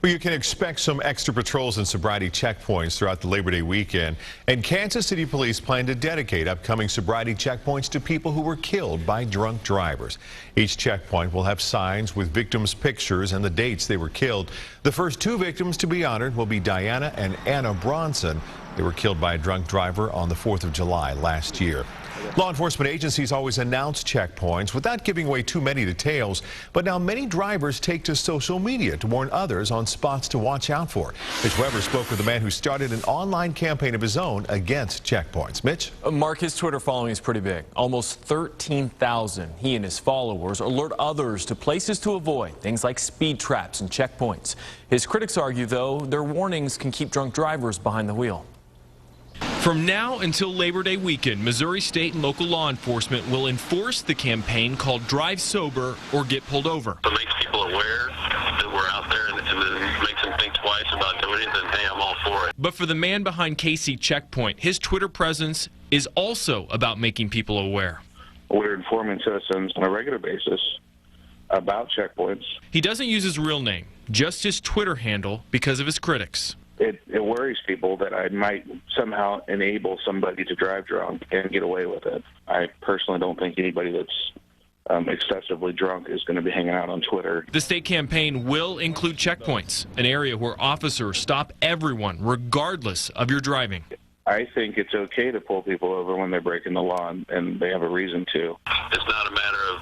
Well, you can expect some extra patrols and sobriety checkpoints throughout the Labor Day weekend. And Kansas City Police plan to dedicate upcoming sobriety checkpoints to people who were killed by drunk drivers. Each checkpoint will have signs with victims' pictures and the dates they were killed. The first two victims to be honored will be Diana and Anna Bronson. They were killed by a drunk driver on the 4th of July last year. Law enforcement agencies always announce checkpoints without giving away too many details, but now many drivers take to social media to warn others on spots to watch out for. Mitch Weber spoke with the man who started an online campaign of his own against checkpoints. Mitch? Mark, his Twitter following is pretty big. Almost 13,000. He and his followers alert others to places to avoid, things like speed traps and checkpoints. His critics argue, though, their warnings can keep drunk drivers behind the wheel. From now until Labor Day weekend, Missouri state and local law enforcement will enforce the campaign called Drive Sober or Get Pulled Over. It makes people aware that we're out there and then makes them think twice about doing it, then hey, I'm all for it. But for the man behind KC Checkpoint, his Twitter presence is also about making people aware. We're informing citizens on a regular basis about checkpoints. He doesn't use his real name, just his Twitter handle because of his critics. It worries people that I might somehow enable somebody to drive drunk and get away with it. I personally don't think anybody that's excessively drunk is going to be hanging out on Twitter. The state campaign will include checkpoints, an area where officers stop everyone regardless of your driving. I think it's okay to pull people over when they're breaking the law and they have a reason to. It's not a matter of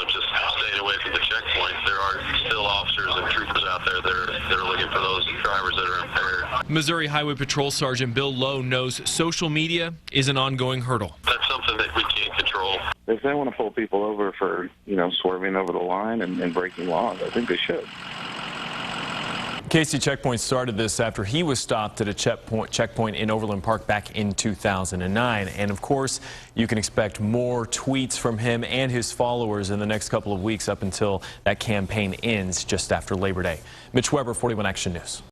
just staying away from the checkpoints. There are still officers and troopers out there that are looking for those drivers that are impaired. Missouri Highway Patrol Sergeant Bill Lowe knows social media is an ongoing hurdle. That's something that we can't control. If they want to pull people over for, swerving over the line and breaking laws, I think they should. KC Checkpoint started this after he was stopped at a checkpoint in Overland Park back in 2009. And of course, you can expect more tweets from him and his followers in the next couple of weeks up until that campaign ends just after Labor Day. Mitch Weber, 41 Action News.